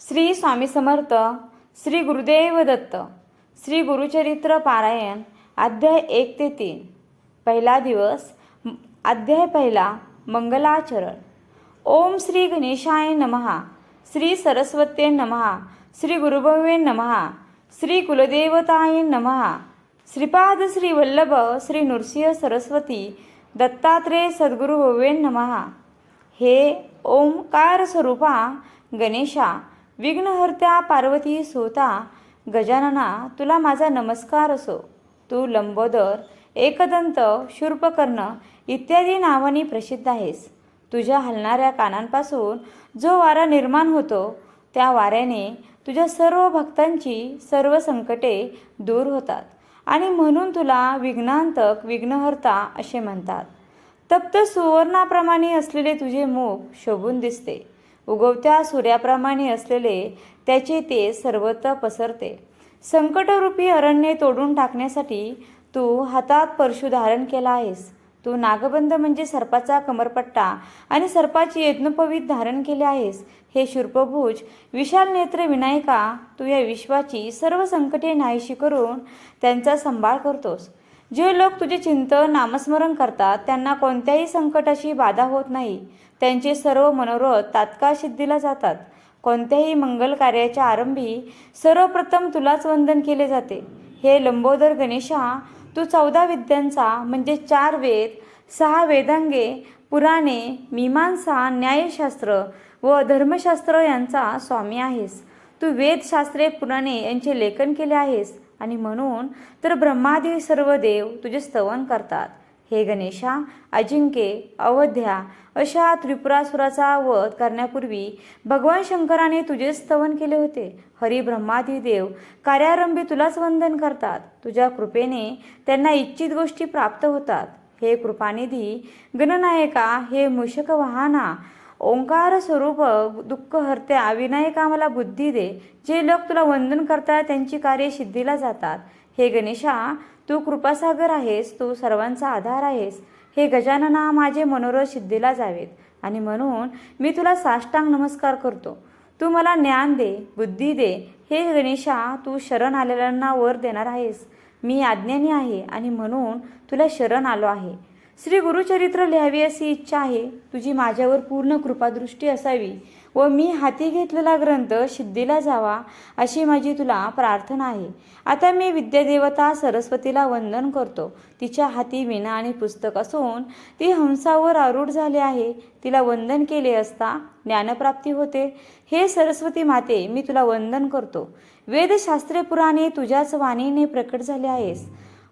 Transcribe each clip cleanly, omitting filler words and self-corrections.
श्री स्वामी समर्थ. श्री गुरुदेव दत्त. श्री गुरुचरित्र पारायण अध्याय 1 ते 3. पहिला दिवस. अध्याय पहिला. मंगलाचरण. ओम श्री गणेशाय नमः. श्री सरस्वते नमः. श्री गुरुभवे नमः. श्री कुलदेवताय नमः. श्रीपाद श्री वल्लभ श्री नृसिंह सरस्वती दत्तात्रेय सद्गुरुभवे नमः. हे ओंकार स्वरूपा गणेशा, विघ्नहर्त्या पार्वती सुता गजानना, तुला माझा नमस्कार असो. तू लंबोदर, एकदंत, शूर्पकर्ण इत्यादी नावांनी प्रसिद्ध आहेस. तुझ्या हलणाऱ्या कानांपासून जो वारा निर्माण होतो त्या वाऱ्याने तुझ्या सर्व भक्तांची सर्व संकटे दूर होतात आणि म्हणून तुला विघ्नांतक, विघ्नहर्ता असे म्हणतात. तप्त सुवर्णाप्रमाणे असलेले तुझे मुख शोभून दिसते. उगवत्या सूर्याप्रमाणे असलेले त्याचे ते सर्वत्र पसरते. संकटरूपी अरण्ये तोडून टाकण्यासाठी तू हातात परशु धारण केला आहेस. तू नागबंध म्हणजे सर्पाचा कमरपट्टा आणि सर्पाची यज्ञोपवीत धारण केले आहेस. हे शूर्पभुज विशाल नेत्र विनायका, तू या विश्वाची सर्व संकटे नाहीशी करून त्यांचा सांभाळ करतोस. जे लोक तुझे चिंतन नामस्मरण करतात त्यांना कोणत्याही संकटाची बाधा होत नाही. त्यांचे सर्व मनोरथ तात्काळ सिद्धीला जातात. कोणत्याही मंगल कार्याच्या आरंभी सर्वप्रथम तुलाच वंदन केले जाते. हे लंबोदर गणेशा, तू 14 विद्यांचा म्हणजे 4 वेद, 6 वेदांगे, पुराणे, मीमांसा, न्यायशास्त्र व धर्मशास्त्र यांचा स्वामी आहेस. तू वेदशास्त्रे, पुराणे यांचे लेखन केले आहेस आणि म्हणून तर ब्रह्मादी सर्व देव तुझे स्तवन करतात. हे गणेशा, अजिंक्य, अवध्या अशा त्रिपुरासुराचा वध करण्यापूर्वी भगवान शंकराने तुझे स्तवन केले होते. हरी ब्रह्मादी देव कार्यारंभी तुलाच वंदन करतात. तुझ्या कृपेने त्यांना इच्छित गोष्टी प्राप्त होतात. हे कृपानिधी गणनायका, हे मूषक वाहना, ओंकार स्वरूप दुःखहर्त्या विनायका, मला बुद्धी दे. जे लोक तुला वंदन करतात त्यांची कार्ये सिद्धीला जातात. हे गणेशा, तू कृपासागर आहेस. तू सर्वांचा आधार आहेस. हे गजानना, माझे मनोरथ सिद्धीला जावेत आणि म्हणून मी तुला साष्टांग नमस्कार करतो. तू मला ज्ञान दे, बुद्धी दे. हे गणेशा, तू शरण आलेल्यांना वर देणार आहेस. मी अज्ञानी आहे आणि म्हणून तुला शरण आलो आहे. श्री गुरुचरित्र लिहावी अशी इच्छा आहे. तुझी माझ्यावर पूर्ण कृपादृष्टी असावी व मी हाती घेतलेला ग्रंथ सिद्धीला जावा अशी माझी तुला प्रार्थना आहे. आता मी विद्यादेवता सरस्वतीला वंदन करतो. तिच्या हाती वीणा आणि पुस्तक असून ती हंसावर आरूढ झाली आहे. तिला वंदन केले असता ज्ञानप्राप्ती होते. हे सरस्वती माते, मी तुला वंदन करतो. वेदशास्त्रे पुराणे तुझ्याच वाणीने प्रकट झाले आहेस.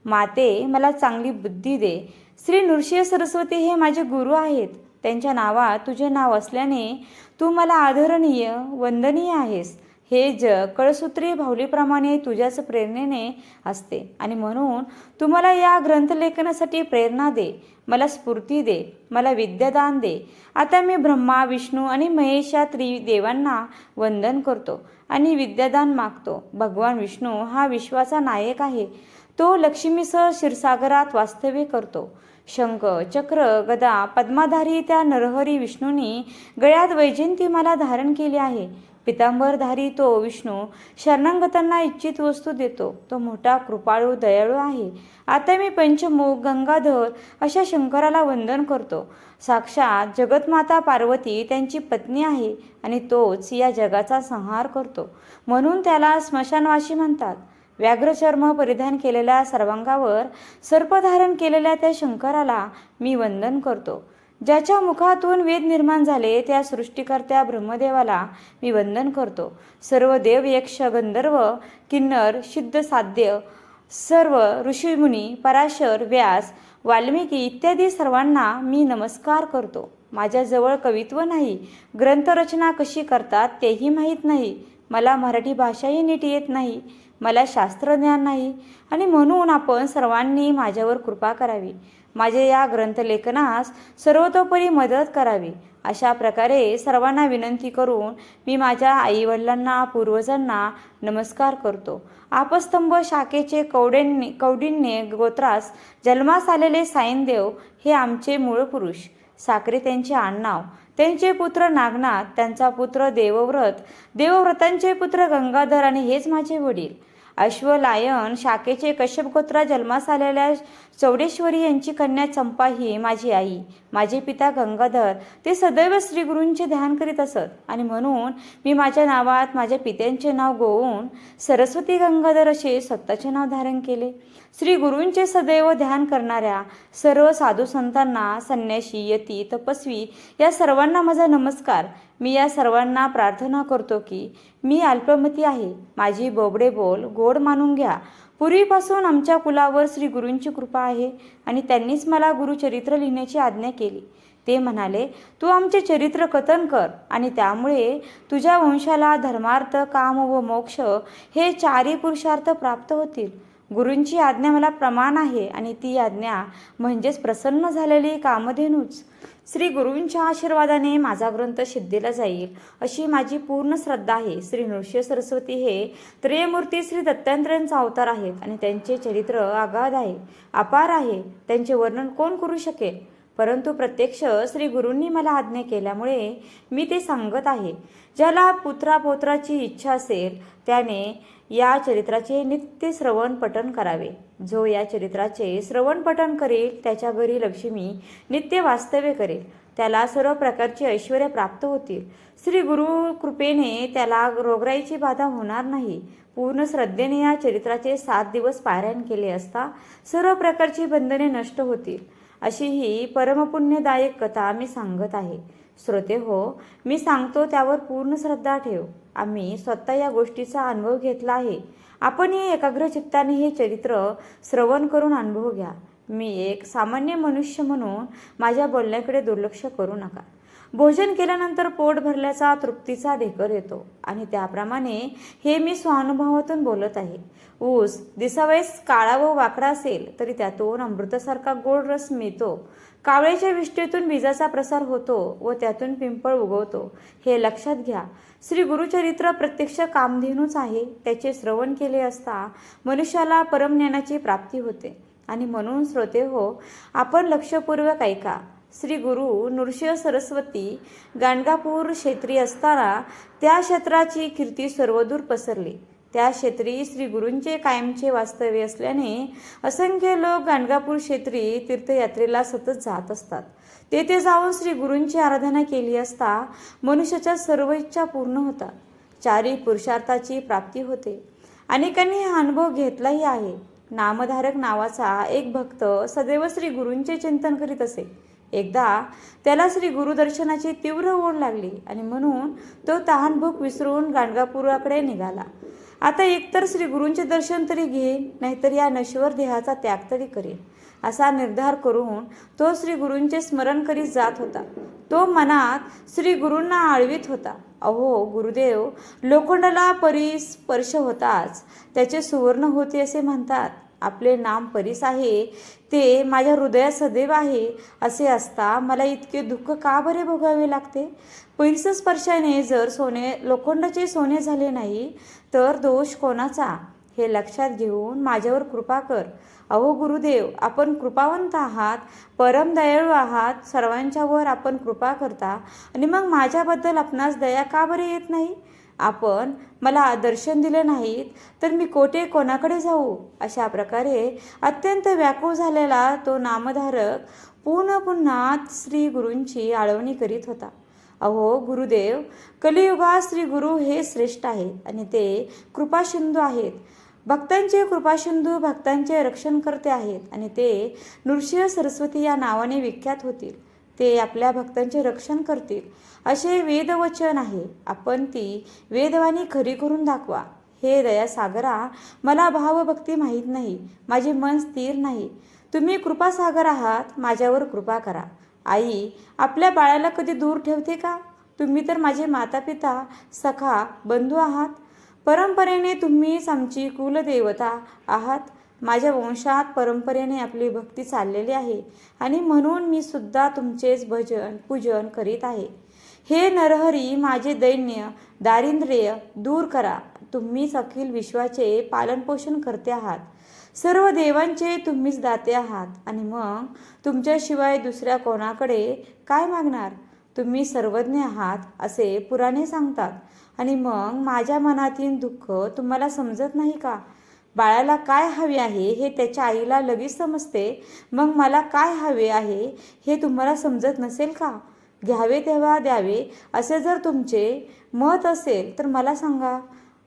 माते, मला चांगली बुद्धी दे. श्री नृसिंह सरस्वती हे माझे गुरु आहेत. त्यांच्या नावात तुझे नाव असल्याने तू मला आदरणीय, वंदनीय आहेस. हे जग कळसूत्री भावलीप्रमाणे तुझ्याच प्रेरणेने असते आणि म्हणून तू मला या ग्रंथलेखनासाठी प्रेरणा दे. मला स्फूर्ती दे. मला विद्यादान दे. आता मी ब्रह्मा, विष्णू आणि महेश या त्रिदेवांना वंदन करतो आणि विद्यादान मागतो. भगवान विष्णू हा विश्वाचा नायक आहे. तो लक्ष्मीसह क्षीरसागरात वास्तव्य करतो. शंख, चक्र, गदा, पद्माधारी त्या नरहरी विष्णूंनी गळ्यात वैजयंतीमाला धारण केली आहे. पितांबरधारी तो विष्णू शरणागतांना इच्छित वस्तू देतो. तो मोठा कृपाळू, दयाळू आहे. आता मी पंचमुख, गंगाधर अशा शंकराला वंदन करतो. साक्षात जगतमाता पार्वती त्यांची पत्नी आहे आणि तोच या जगाचा संहार करतो. म्हणून त्याला स्मशानवासी म्हणतात. व्याघ्रचर्म परिधान केलेल्या सर्वांगावर सर्प धारण केलेल्या त्या शंकराला मी वंदन करतो. ज्याच्या मुखातून वेद निर्माण झाले त्या सृष्टिकर्त्या ब्रह्मदेवाला मी वंदन करतो. सर्व देव, यक्ष, गंधर्व, किन्नर, सिद्ध, साध्य, सर्व ऋषीमुनी, पराशर, व्यास, वाल्मिकी इत्यादी सर्वांना मी नमस्कार करतो. माझ्याजवळ कवित्व नाही. ग्रंथरचना कशी करतात तेही माहीत नाही. मला मराठी भाषाही नीट येत नाही. मला शास्त्रज्ञान नाही आणि म्हणून आपण सर्वांनी माझ्यावर कृपा करावी. माझे या ग्रंथलेखनास सर्वतोपरी मदत करावी. अशा प्रकारे सर्वांना विनंती करून मी माझ्या आईवडिलांना, पूर्वजांना नमस्कार करतो. आपस्तंभ शाखेचे कौंडिन्य गोत्रास जन्मास आलेले सायनदेव हे आमचे मूळ पुरुष. साक्रे त्यांचे आडनाव, त्यांचे पुत्र नागनाथ, त्यांचा पुत्र देवव्रत, देवव्रतांचे पुत्र गंगाधर आणि हेच माझे वडील. अश्वलायन शाखेचे कश्यप गोत्रात जन्मास आलेल्या चौडेश्वरी यांची कन्या चंपा ही माझी आई. माझे पिता गंगाधर ते सदैव श्रीगुरूंचे ध्यान करीत असत आणि म्हणून मी माझ्या नावात माझ्या पित्यांचे नाव गोवून सरस्वती गंगाधर असे स्वतःचे नाव धारण केले. श्री गुरूंचे सदैव ध्यान करणाऱ्या सर्व साधू संतांना, संन्यासी, यती, तपस्वी या सर्वांना माझा नमस्कार. मी या सर्वांना प्रार्थना करतो की मी अल्पमती आहे. माझी बोबडे बोल गोड मानून घ्या. पूर्वीपासून आमच्या कुलावर श्री गुरूंची कृपा आहे आणि त्यांनीच मला गुरुचरित्र लिहिण्याची आज्ञा केली. ते म्हणाले, तू आमचे चरित्र कथन कर आणि त्यामुळे तुझ्या वंशाला धर्मार्थ, काम व मोक्ष हे चारही पुरुषार्थ प्राप्त होतील. गुरूंची आज्ञा मला प्रमाण आहे आणि ती आज्ञा म्हणजेच प्रसन्न झालेली कामधेनूच. श्री गुरूंच्या आशीर्वादाने माझा ग्रंथ सिद्धीला जाईल अशी माझी पूर्ण श्रद्धा आहे. श्री नृसिंह सरस्वती हे त्रयमूर्ती श्री दत्तात्रेयांचा अवतार आहेत आणि त्यांचे चरित्र अगाध आहे, अपार आहे. त्यांचे वर्णन कोण करू शकेल? परंतु प्रत्यक्ष श्री गुरूंनी मला आज्ञा केल्यामुळे मी ते सांगत आहे. ज्याला पुत्रापोत्राची इच्छा असेल त्याने या चरित्राचे नित्य श्रवण पठण करावे. जो या चरित्राचे श्रवण पठण करेल त्याच्या घरी लक्ष्मी नित्य वास्तव्य करेल. त्याला सर्व प्रकारचे ऐश्वर्य प्राप्त होतील. श्री गुरु कृपेने त्याला रोगराईची बाधा होणार नाही. पूर्ण श्रद्धेने या चरित्राचे 7 दिवस पारायण केले असता सर्व प्रकारची बंधने नष्ट होतील. अशी ही परमपुण्यदायक कथा मी सांगत आहे. श्रोते हो, मी सांगतो त्यावर पूर्ण श्रद्धा ठेव. आम्ही स्वतः या गोष्टीचा अनुभव घेतला आहे. आपणही एकाग्र चित्ताने हे चरित्र श्रवण करून अनुभव घ्या. मी एक सामान्य मनुष्य म्हणून माझ्या बोलण्याकडे दुर्लक्ष करू नका. भोजन केल्यानंतर पोट भरल्याचा तृप्तीचा ढेकर येतो आणि त्याप्रमाणे हे मी स्वानुभवातून बोलत आहे. ऊस दिसावयास काळा व वाकडा असेल तरी त्यातून अमृतासारखा गोड रस मिळतो. कावळ्याच्या विष्ठेतून बीजाचा प्रसार होतो व त्यातून पिंपळ उगवतो, हे लक्षात घ्या. श्री गुरुचरित्र प्रत्यक्ष कामधेनूच आहे. त्याचे श्रवण केले असता मनुष्याला परमज्ञानाची प्राप्ती होते. आणि म्हणून श्रोते हो, आपण लक्षपूर्वक ऐका. श्री गुरु नृसिंह सरस्वती गाणगापूर क्षेत्री असताना त्या क्षेत्राची कीर्ती सर्वदूर पसरली. त्या क्षेत्री श्री गुरूंचे कायमचे वास्तव्य असल्याने असंख्य लोक गाणगापूर क्षेत्री तीर्थयात्रेला सतत जात असतात. तेथे जाऊन श्री गुरूंची आराधना केली असता मनुष्याच्या सर्व इच्छा पूर्ण होतात. चारही पुरुषार्थाची प्राप्ती होते. अनेकांनी हा अनुभव घेतलाही आहे. नामधारक नावाचा एक भक्त सदैव श्री गुरूंचे चिंतन करीत असे. एकदा त्याला श्री गुरुदर्शनाची तीव्र ओढ लागली आणि म्हणून तो तहानभूक विसरून गाणगापुराकडे निघाला. आता एकतर श्री गुरूंचे दर्शन तरी घेईन, नाहीतर या नश्वर देहाचा त्याग तरी करेन, असा निर्धार करून तो श्री गुरूंचे स्मरण करीत जात होता. तो मनात श्री गुरूंना आळवीत होता. अहो गुरुदेव, लोखंडाला परिस्पर्श होताच त्याचे सुवर्ण होते असे म्हणतात. आपले नाम परीस आहे, ते माझ्या हृदयात सदैव आहे. असे असता मला इतके दुःख का बरे भोगावे लागते? परिस स्पर्शाने जर लोखंडाचे सोने झाले नाही तर दोष कोणाचा? हे लक्षात घेऊन माझ्यावर कृपा कर. अहो गुरुदेव, आपण कृपावंत आहात, परम दयाळू आहात. सर्वांच्यावर आपण कृपा करता आणि मग माझ्याबद्दल आपणास दया का बरे येत नाही? आपण मला दर्शन दिले नाहीत तर मी कोणाकडे जाऊ? अशा प्रकारे अत्यंत व्याकुळ झालेला तो नामधारक पुन्हा श्री गुरूंची आळवणी करीत होता. अहो गुरुदेव, कलियुगात श्री गुरु हे श्रेष्ठ आहेत आणि ते कृपासिंधू आहेत. भक्तांचे कृपासिंधू, भक्तांचे रक्षण करते आहेत आणि ते नृसिंह सरस्वती या नावाने विख्यात होतील. ते आपल्या भक्तांचे रक्षण करतील असे वेदवचन आहे. आपण ती वेदवाणी खरी करून दाखवा. हे दयासागरा, मला भावभक्ती माहीत नाही, माझे मन स्थिर नाही. तुम्ही कृपासागर आहात, माझ्यावर कृपा करा. आई आपल्या बाळाला कधी दूर ठेवते का? तुम्ही तर माझे मातापिता, सखा, बंधू आहात. परंपरेने तुम्हीच आमची कुलदेवता आहात. माझ्या वंशात परंपरेने आपली भक्ती चाललेली आहे आणि म्हणून मी सुद्धा तुमचेच भजन पूजन करीत आहे. हे नरहरी, माझे दैन्य दारिद्र्य दूर करा. तुम्हीच अखिल विश्वाचे पालनपोषण करते आहात. सर्व देवांचे तुम्हीच दाते आहात आणि मग तुमच्याशिवाय दुसऱ्या कोणाकडे काय मागणार? तुम्ही सर्वज्ञ आहात असे पुराणे सांगतात आणि मग माझ्या मनातील दुःख तुम्हाला समजत नाही का? बाळाला काय हवे आहे हे त्याच्या आईला लगेच समजते, मग मला काय हवे आहे हे तुम्हाला समजत नसेल का? घ्यावे तेव्हा द्यावे असे जर तुमचे मत असेल तर मला सांगा.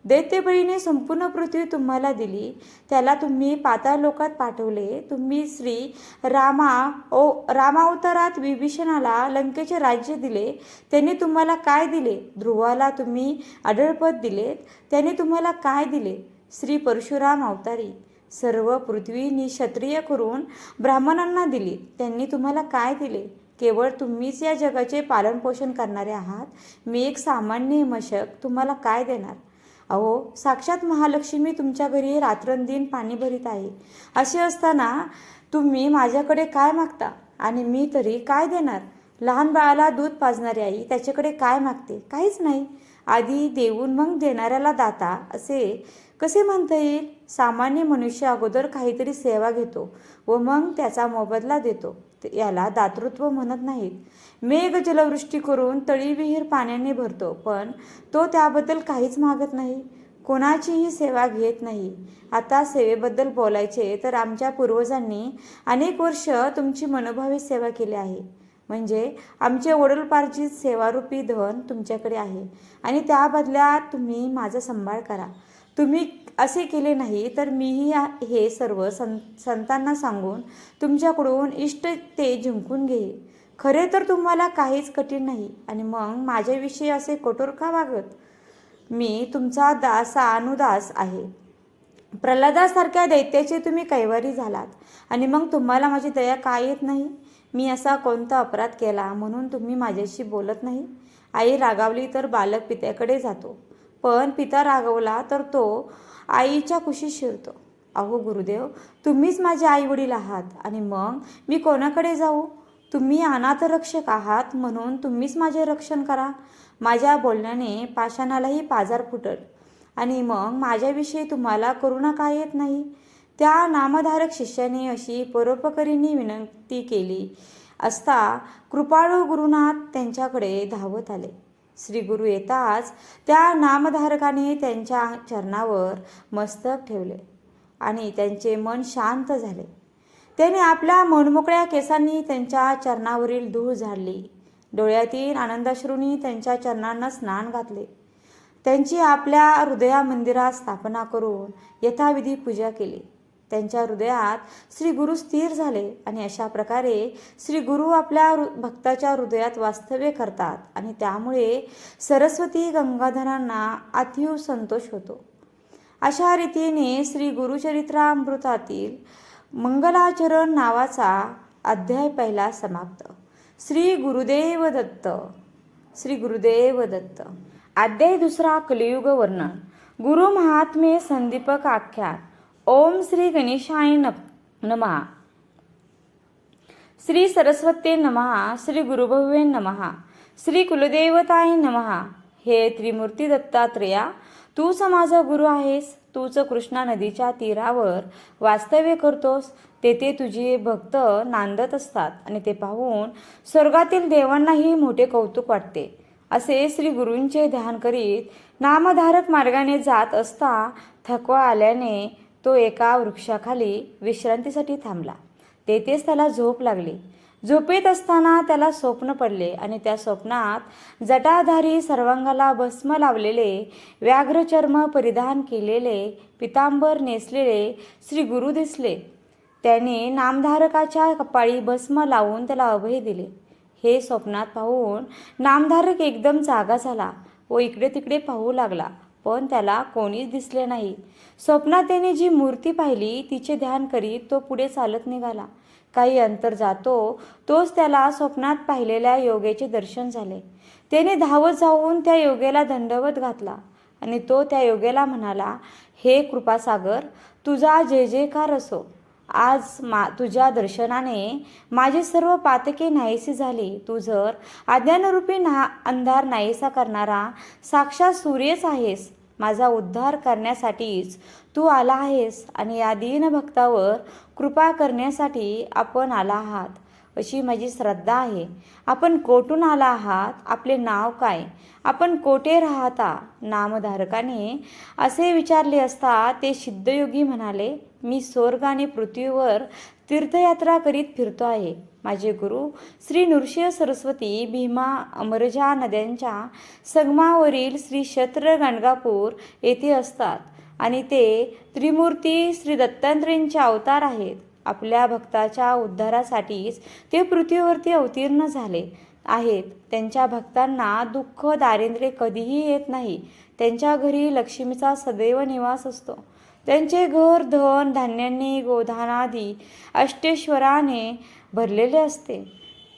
दैत्यबळीने संपूर्ण पृथ्वी तुम्हाला दिली, त्याला तुम्ही पाताळ लोकात पाठवले. तुम्ही श्री रामावतारात विभीषणाला लंकेचे राज्य दिले, त्यांनी तुम्हाला काय दिले? ध्रुवाला तुम्ही अढळपद दिलेत, त्याने तुम्हाला काय दिले? श्री परशुराम अवतारी सर्व पृथ्वी निक्षत्रिय करून ब्राह्मणांना दिली, त्यांनी तुम्हाला काय दिले? केवळ तुम्हीच या जगाचे पालनपोषण करणारे आहात, मी एक सामान्य मशक तुम्हाला काय देणार? अहो, साक्षात महालक्ष्मी तुमच्या घरी रात्रंदिन पाणी भरीत आहे. असे असताना तुम्ही माझ्याकडे काय मागता आणि मी तरी काय देणार? लहान बाळाला दूध पाजणारी आई त्याच्याकडे काय मागते? काहीच नाही. आधी देऊन मग देणाऱ्याला दाता असे कसे म्हणता येईल? सामान्य मनुष्य अगोदर काहीतरी सेवा घेतो व मग त्याचा मोबदला देतो, याला दातृत्व म्हणत नाहीत. मेघ जलवृष्टी करून तळी विहीर पाण्याने भरतो, पण तो त्याबद्दल काहीच मागत नाही, कोणाचीही सेवा घेत नाही. आता सेवेबद्दल बोलायचे तर आमच्या पूर्वजांनी अनेक वर्ष तुमची मनोभावे सेवा केली आहे. म्हणजे आमचे वडीलपार्जित सेवारूपी धन तुमच्याकडे आहे आणि त्या बदल्यात तुम्ही माझा सांभाळ करा. तुम्ही असे केले नाही तर मीही हे सर्व संतांना सांगून तुमच्याकडून इष्ट ते जिंकून घेईन. खरे तर तुम्हाला काहीच कठीण नाही आणि मग माझ्याविषयी असे कठोर का वागत? मी तुमचा अनुदास आहे. प्रल्हादासारख्या दैत्याचे तुम्ही कैवारी झालात आणि मग तुम्हाला माझी दया का येत नाही? मी असा कोणता अपराध केला म्हणून तुम्ही माझ्याशी बोलत नाही? आई रागावली तर बालक पित्याकडे जातो, पण पिता रागवला तर तो आईच्या कुशीत शिरतो. अहो गुरुदेव, तुम्हीच माझे आई वडील आहात आणि मग मी कोणाकडे जाऊ? तुम्ही अनाथ रक्षक आहात म्हणून तुम्हीच माझे रक्षण करा. माझ्या बोलण्याने पाषाणालाही पाजार फुटल आणि मग माझ्याविषयी तुम्हाला करुणा का येत नाही? त्या नामधारक शिष्याने अशी परोपकारीने विनंती केली असता कृपाळू गुरुनाथ त्यांच्याकडे धावत आले. श्री गुरु येताच त्या नामधारकाने त्यांच्या चरणावर मस्तक ठेवले आणि त्यांचे मन शांत झाले. त्याने आपल्या मनमोकळ्या केसांनी त्यांच्या चरणावरील धूळ झाडली. डोळ्यातील आनंदाश्रूंनी त्यांच्या चरणांना स्नान घातले. त्यांची आपल्या हृदया मंदिरात स्थापना करून यथाविधी पूजा केली. त्यांच्या हृदयात श्री गुरु स्थिर झाले आणि अशा प्रकारे श्री गुरु आपल्या भक्ताच्या हृदयात वास्तव्य करतात आणि त्यामुळे सरस्वती गंगाधरांना अतीव संतोष होतो. अशा रीतीने श्री गुरुचरित्रामृतातील मंगलाचरण नावाचा अध्याय पहिला समाप्त. श्री गुरुदेव दत्त. श्री गुरुदेव दत्त. अध्याय दुसरा. कलियुग वर्णन. गुरु महात्मे संदीपक आख्यान. ओम श्री गणेशाय नमः. श्री सरस्वते नमः. श्री गुरुभवे नमः. श्री कुलदेवताय नमः. हे त्रिमूर्ती दत्तात्रेया, तूच माझा गुरु आहेस. तूच कृष्णा नदीच्या तीरावर वास्तव्य करतोस. तेथे तुझे भक्त नांदत असतात आणि ते पाहून स्वर्गातील देवांनाही मोठे कौतुक वाटते. असे श्री गुरूंचे ध्यान करीत नामधारक मार्गाने जात असता थकवा आल्याने तो एका वृक्षाखाली विश्रांतीसाठी थांबला. तेथेच त्याला झोप लागली. झोपेत असताना त्याला स्वप्न पडले आणि त्या स्वप्नात जटाधारी, सर्वांगाला भस्म लावलेले, व्याघ्रचर्म परिधान केलेले, पितांबर नेसलेले श्री गुरु दिसले. त्याने नामधारकाच्या कपाळी भस्म लावून त्याला अभय दिले. हे स्वप्नात पाहून नामधारक एकदम जागा झाला व इकडे तिकडे पाहू लागला, पण त्याला कोणीच दिसले नाही. स्वप्नात त्याने जी मूर्ती पाहिली तिचे ध्यान करीत तो पुढे चालत निघाला. काही अंतर जातो तोच त्याला स्वप्नात पाहिलेल्या योगेचे दर्शन झाले. त्याने धावत जाऊन त्या योगेला दंडवत घातला आणि तो त्या योगेला म्हणाला, हे कृपासागर, तुझा जय जयकार असो. आज तुझ्या दर्शनाने माझी सर्व पातके नाहीशी झाली. तू जर अज्ञानरूपी अंधार नाहीसा करणारा साक्षात सूर्यच आहेस. माझा उद्धार करण्यासाठीच तू आला आहेस आणि या दीन भक्तावर कृपा करण्यासाठी आपण आला आहात अशी माझी श्रद्धा आहे. आपण कोठून आला आहात? आपले नाव काय? आपण कोठे राहता? नामधारकाने असे विचारले असता ते सिद्धयोगी म्हणाले, मी स्वर्ग आणि पृथ्वीवर तीर्थयात्रा करीत फिरतो आहे. माझे गुरु श्री नृसिंह सरस्वती, भीमा, अमरजा नद्यांच्या संगमावरील श्री क्षेत्र गाणगापूर येथे असतात आणि ते त्रिमूर्ती श्री दत्तात्रेयांचे अवतार आहेत. आपल्या भक्ताच्या उद्धारासाठीच ते पृथ्वीवरती अवतीर्ण झाले आहेत. त्यांच्या भक्तांना दुःख दारिद्र्य कधीही येत नाही. त्यांच्या घरी लक्ष्मीचा सदैव निवास असतो. त्यांचे घर धन धान्यांनी गोधानादी अष्टेश्वराने भरलेले असते.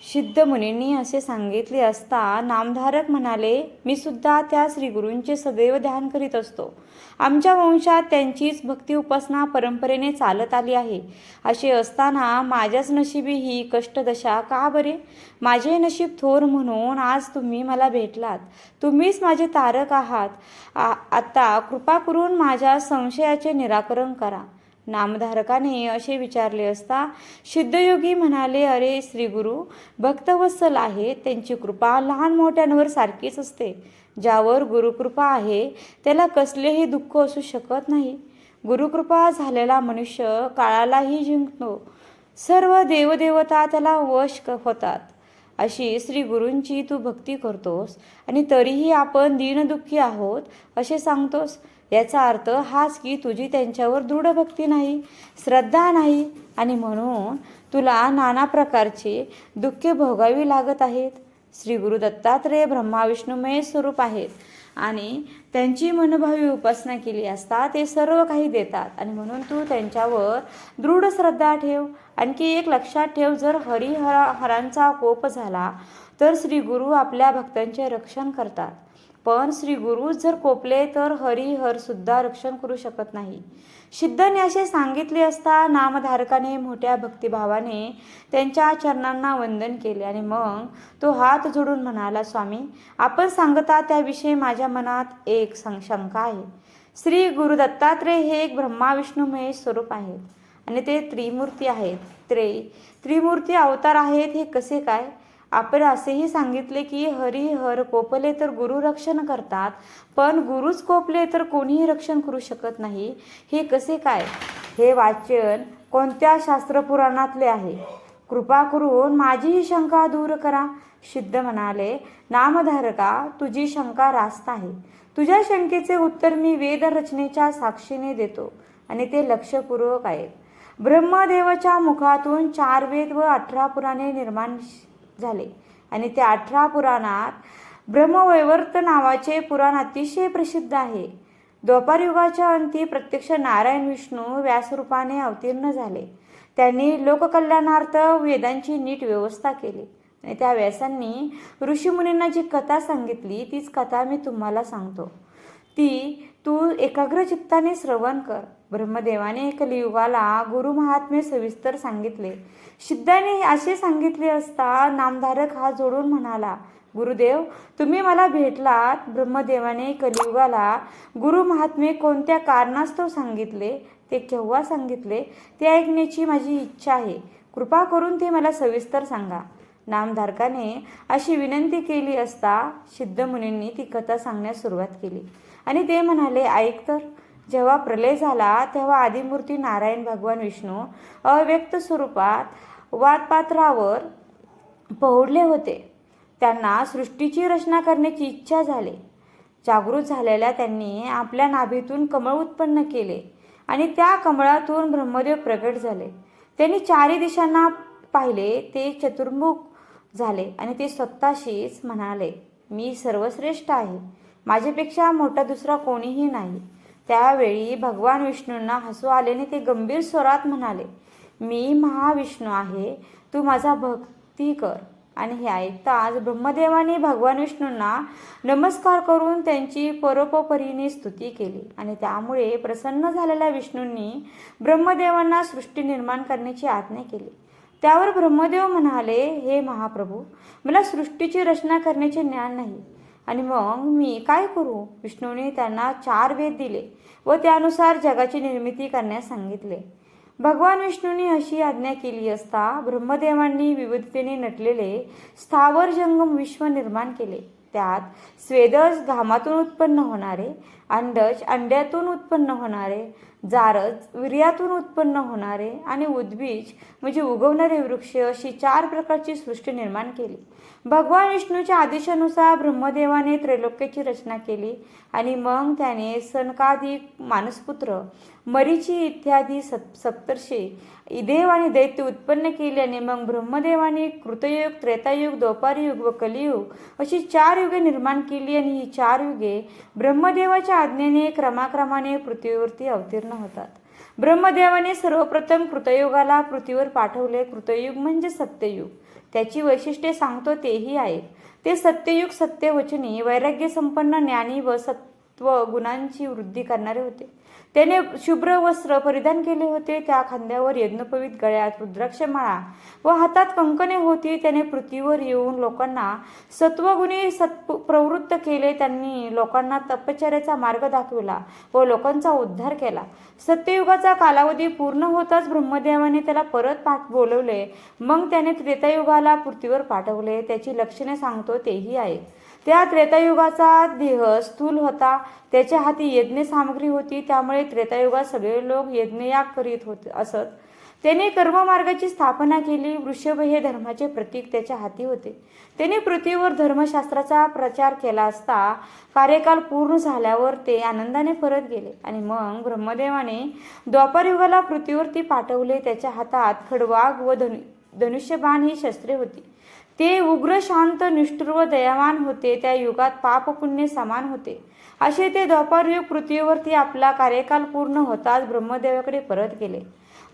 सिद्ध मुनींनी असे सांगितले असता नामधारक म्हणाले, मी सुद्धा त्या श्रीगुरूंचे सदैव ध्यान करीत असतो. आमच्या वंशात त्यांचीच भक्ती उपासना परंपरेने चालत आली आहे. असे असताना माझ्याच नशिबी ही कष्टदशा का बरे? माझे नशीब थोर म्हणून आज तुम्ही मला भेटलात. तुम्हीच माझे तारक आहात. आता कृपा करून माझ्या संशयाचे निराकरण करा. नामधारकाने असे विचारले असता सिद्धयोगी म्हणाले, अरे श्रीगुरु भक्तवत्सल आहे. त्यांची कृपा लहान मोठ्यांवर सारखीच असते. ज्यावर गुरुकृपा आहे त्याला कसलेही दुःख असू शकत नाही. गुरुकृपा झालेला मनुष्य काळालाही जिंकतो. सर्व देवदेवता त्याला वश होतात. अशी श्री गुरूंची तू भक्ती करतोस आणि तरीही आपण दीनदुःखी आहोत असे सांगतोस. याचा अर्थ हाच की तुझी त्यांच्यावर दृढ भक्ती नाही, श्रद्धा नाही आणि म्हणून तुला नाना प्रकारचे दुःखे भोगावी लागत आहेत. श्री गुरु दत्तात्रेय ब्रह्मा विष्णुमय स्वरूप आहेत आणि त्यांची मनभावी उपासना केली असता ते सर्व काही देतात आणि म्हणून तू त्यांच्यावर दृढ श्रद्धा ठेव. आणखी एक लक्षात ठेव, जर हरांचा कोप झाला तर श्री गुरु आपल्या भक्तांचे रक्षण करतात. पण श्री गुरु जर कोपले तर हरिहर सुद्धा रक्षण करू शकत नाही. सिद्धांनी असे सांगितले असता नामधारकाने मोठ्या भक्तिभावाने त्यांच्या चरणांना वंदन केले आणि मग तो हात जोडून म्हणाला, स्वामी आपण सांगता त्याविषयी माझ्या मनात एक शंका आहे. श्री गुरु दत्तात्रेय हे एक ब्रह्मा विष्णुमय स्वरूप आहेत आणि ते त्रिमूर्ती आहेत. त्रिमूर्ती अवतार आहेत हे कसे काय? आपण असेही सांगितले की हरिहर कोपले तर गुरु रक्षण करतात, पण गुरुच कोपले तर कोणीही रक्षण करू शकत नाही. हे कसे काय? हे वाचन कोणत्या शास्त्रपुराणातले आहे? कृपा करून माझी ही शंका दूर करा. सिद्ध म्हणाले, नामधारका तुझी शंका रास्त आहे. तुझ्या शंकेचे उत्तर मी वेद रचनेच्या साक्षीने देतो आणि ते लक्षपूर्वक आहेत. ब्रह्मदेवाच्या मुखातून 4 वेद व 18 पुराणे निर्माण झाले आणि त्या 18 पुराणात ब्रह्मवैवर्त नावाचे पुराण अतिशय प्रसिद्ध आहे. द्वापारयुगाच्या अंती प्रत्यक्ष नारायण विष्णू व्यासरूपाने अवतीर्ण झाले. त्यांनी लोककल्याणार्थ वेदांची नीट व्यवस्था केली आणि त्या व्यासांनी ऋषीमुनींना जी कथा सांगितली तीच कथा मी तुम्हाला सांगतो. ती तू एकाग्र चित्ताने श्रवण कर. ब्रह्मदेवाने कलियुगाला गुरु महात्म्य सविस्तर सांगितले. सिद्धाने असे सांगितले असता नामधारक हात जोडून म्हणाला, गुरुदेव तुम्ही मला भेटलात. ब्रह्मदेवाने कलियुगाला गुरु महात्म्य कोणत्या कारणास्तव सांगितले, ते केव्हा सांगितले ते ऐकण्याची माझी इच्छा आहे. कृपा करून ते मला सविस्तर सांगा. नामधारकाने अशी विनंती केली असता सिद्ध मुनींनी ती कथा सांगण्यास सुरुवात केली आणि ते म्हणाले, ऐक तर. जेव्हा प्रलय झाला तेव्हा आदिमूर्ती नारायण भगवान विष्णू अव्यक्त स्वरूपात वातपात्रावर पहुडले होते. त्यांना सृष्टीची रचना करण्याची इच्छा झाली. जागृत झालेल्या त्यांनी आपल्या नाभीतून कमळ उत्पन्न केले आणि त्या कमळातून ब्रह्मदेव प्रगट झाले. त्यांनी 4 दिशांना पाहिले. ते चतुर्मुख झाले आणि ते स्वतःशीच म्हणाले, मी सर्वश्रेष्ठ आहे. माझ्यापेक्षा मोठा दुसरा कोणीही नाही. त्यावेळी भगवान विष्णूंना हसू आल्याने ते गंभीर स्वरात म्हणाले, मी महाविष्णू आहे. तू माझा भक्ती कर. आणि हे ऐकताच ब्रह्मदेवाने भगवान विष्णूंना नमस्कार करून त्यांची परोपरीने स्तुती केली आणि त्यामुळे प्रसन्न झालेल्या विष्णूंनी ब्रह्मदेवांना सृष्टी निर्माण करण्याची आज्ञा केली. त्यावर ब्रह्मदेव म्हणाले, हे महाप्रभू मला सृष्टीची रचना करण्याचे ज्ञान नाही आणि मग मी काय करू? विष्णूने त्यांना 4 वेद दिले व त्यानुसार जगाची निर्मिती करण्यास सांगितले. भगवान विष्णूंनी अशी आज्ञा केली असता ब्रह्मदेवांनी विविधतेने नटलेले स्थावर जंगम विश्व निर्माण केले. त्यात स्वेदज घामातून उत्पन्न होणारे, अंडज अंड्यातून उत्पन्न होणारे, जारज वीर्यातून उत्पन्न होणारे आणि उद्बीज म्हणजे उगवणारे वृक्ष अशी 4 प्रकारची सृष्टी निर्माण केली. भगवान विष्णूच्या आदेशानुसार ब्रह्मदेवाने त्रैलोक्याची रचना केली आणि मग त्याने सनकादिक मानसपुत्र, मरीची इत्यादी सप्तर्षी, देव आणि दैत्य उत्पन्न केले आणि मग ब्रह्मदेवाने कृतयुग, त्रेतायुग, द्वापारयुग व कलियुग अशी 4 युगे निर्माण केली आणि ही 4 युगे ब्रह्मदेवाच्या आज्ञेने क्रमाक्रमाने पृथ्वीवरती अवतीर्ण होतात. ब्रह्मदेवाने सर्वप्रथम कृतयुगाला पृथ्वीवर पाठवले. कृतयुग म्हणजे सत्ययुग. त्याची वैशिष्ट्ये सांगतो तेही आहे. ते सत्ययुग सत्यवचनी, वैराग्य संपन्न, ज्ञानी व सत्व गुणांची वृद्धी करणारे होते. त्याने शुभ्र वस्त्र परिधान केले होते. त्या खांद्यावर यज्ञोपवीत, गळ्यात रुद्राक्षमाळा व हातात कंकणे होती. त्याने पृथ्वीवर येऊन लोकांना सत्वगुणी प्रवृत्त केले. त्यांनी लोकांना तपश्चर्याचा मार्ग दाखविला व लोकांचा उद्धार केला. सत्ययुगाचा कालावधी पूर्ण होताच ब्रह्मदेवाने त्याला परत बोलवले. मग त्याने त्रेतायुगाला पृथ्वीवर पाठवले. त्याची लक्षणे सांगतो तेही आहे. त्या त्रेतायुगाचा देह स्थूल होता. त्याच्या हाती यज्ञ सामग्री होती. त्यामुळे त्रेतायुगात सगळे लोक यज्ञयाग करीत होते असत. त्याने कर्ममार्गाची स्थापना केली. वृषभ हे धर्माचे प्रतीक त्याच्या हाती होते. त्याने पृथ्वीवर धर्मशास्त्राचा प्रचार केला असता कार्यकाल पूर्ण झाल्यावर ते आनंदाने परत गेले. आणि मग ब्रह्मदेवाने द्वापारयुगाला पृथ्वीवरती पाठवले. त्याच्या हातात खडवाग व धनुष्यबाण ही शस्त्रे होती. ते उग्र, शांत, निष्ठुर व दयावान होते. त्या युगात पाप पुण्य समान होते. असे ते द्वापारयुग पृथ्वीवरती आपला कार्यकाल पूर्ण होताच ब्रह्मदेवाकडे परत गेले.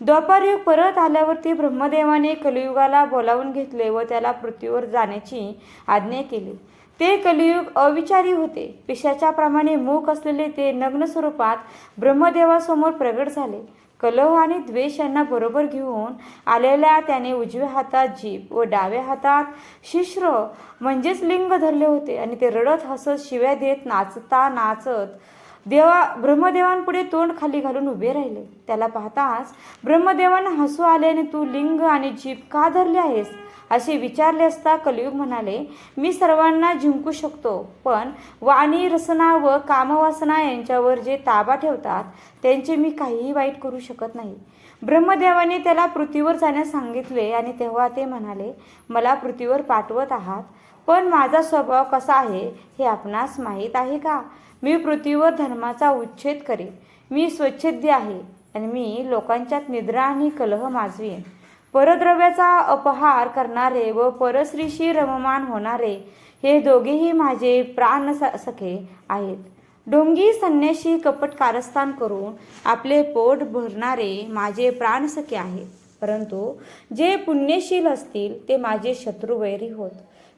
द्वापारयुग परत आल्यावरती ब्रह्मदेवाने कलियुगाला बोलावून घेतले व त्याला पृथ्वीवर जाण्याची आज्ञा केली. ते कलियुग अविचारी होते. पिशाच्याप्रमाणे मूक असलेले ते नग्न स्वरूपात ब्रह्मदेवासमोर प्रगट झाले. कलह आणि द्वेष यांना बरोबर घेऊन आलेल्या त्याने उजव्या हातात जीभ व डाव्या हातात शिश्र म्हणजेच लिंग धरले होते आणि ते रडत हसत शिव्या देत नाचत ब्रह्मदेवांपुढे तोंड खाली घालून उभे राहिले. त्याला पाहताच ब्रह्मदेवांना हसू आले आणि तू लिंग आणि जीभ का धरले आहेस असे विचारले असता कलियुग म्हणाले, मी सर्वांना जिंकू शकतो, पण वाणी, रसना व कामवासना यांच्यावर जे ताबा ठेवतात त्यांचे मी काहीही वाईट करू शकत नाही. ब्रह्मदेवाने त्याला पृथ्वीवर जाण्यास सांगितले आणि तेव्हा ते म्हणाले, मला पृथ्वीवर पाठवत आहात, पण माझा स्वभाव कसा आहे हे आपणास माहीत आहे का? मी पृथ्वीवर धर्माचा उच्छेद करेन. मी स्वच्छेद्य आहे आणि मी लोकांच्यात निद्रा आणि कलह माजवीन. परद्रव्याचा अपहार करणारे व परस्त्रीशी रममान होणारे हे दोघेही माझे प्राण सखे आहेत. ढोंगी, संन्याशी, कपट कारस्थान करून आपले पोट भरणारे माझे प्राणसखे आहेत. परंतु जे पुण्यशील असतील ते माझे शत्रू वैरी होत.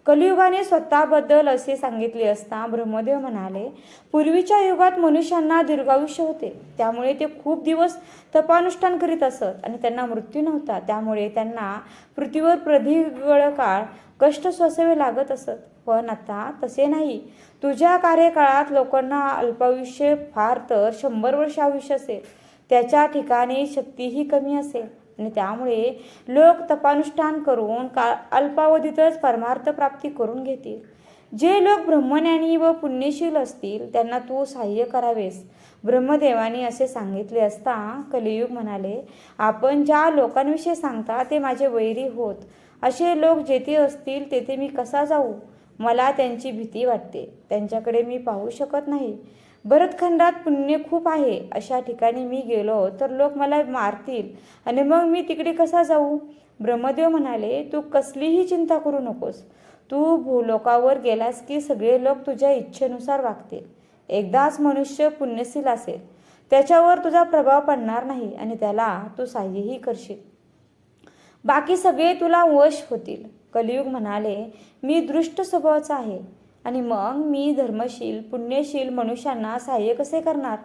कलियुगाने स्वतःबद्दल असे सांगितले असता ब्रह्मदेव म्हणाले, पूर्वीच्या युगात मनुष्यांना दीर्घायुष्य होते. त्यामुळे ते खूप दिवस तपानुष्ठान करीत असत आणि त्यांना मृत्यू नव्हता. त्यामुळे त्यांना पृथ्वीवर प्रदीर्घ काळ कष्ट सोसावे लागत असत. पण आता तसे नाही. तुझ्या कार्यकाळात लोकांना अल्पायुष्य फार तर 100 वर्ष आयुष्य असेल. त्याच्या ठिकाणी शक्तीही कमी असेल आणि त्यामुळे लोक तपानुष्ठान करून अल्पावधीतच परमार्थ प्राप्ती करून घेतील. जे लोक ब्रह्मज्ञानी व पुण्यशील असतील त्यांना तू सहाय्य करावेस. ब्रह्मदेवाने असे सांगितले असता कलियुग म्हणाले, आपण ज्या लोकांविषयी सांगता ते माझे वैरी होत. असे लोक जेथे असतील तेथे मी कसा जाऊ? मला त्यांची भीती वाटते. त्यांच्याकडे मी पाहू शकत नाही. भरतखंडात पुण्य खूप आहे. अशा ठिकाणी मी गेलो तर लोक मला मारतील आणि मग मी तिकडे कसा जाऊ? ब्रह्मदेव म्हणाले, तू कसलीही चिंता करू नकोस. तू भूलोकावर गेलास की सगळे लोक तुझ्या इच्छेनुसार वागतील. एकदाच मनुष्य पुण्यशील असेल, त्याच्यावर तुझा प्रभाव पडणार नाही आणि त्याला तू सहाय्यही करशील. बाकी सगळे तुला वश होतील. कलियुग म्हणाले, मी दृष्ट स्वभावाचा आहे आणि मग मी धर्मशील, पुण्यशील मनुष्यांना सहाय्य कसे करणार?